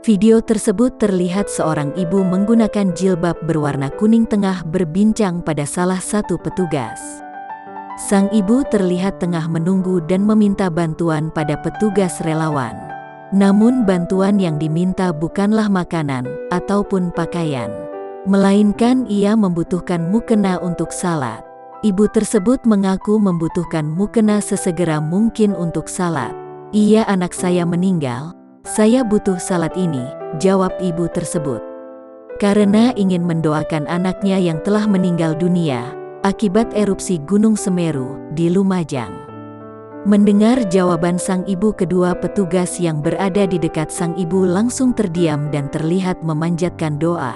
Video tersebut terlihat seorang ibu menggunakan jilbab berwarna kuning tengah berbincang pada salah satu petugas. Sang ibu terlihat tengah menunggu dan meminta bantuan pada petugas relawan. Namun bantuan yang diminta bukanlah makanan ataupun pakaian, melainkan ia membutuhkan mukena untuk salat. Ibu tersebut mengaku membutuhkan mukena sesegera mungkin untuk salat. "Iya, anak saya meninggal. Saya butuh salat ini," jawab ibu tersebut. Karena ingin mendoakan anaknya yang telah meninggal dunia akibat erupsi Gunung Semeru di Lumajang. Mendengar jawaban sang ibu, kedua petugas yang berada di dekat sang ibu langsung terdiam dan terlihat memanjatkan doa.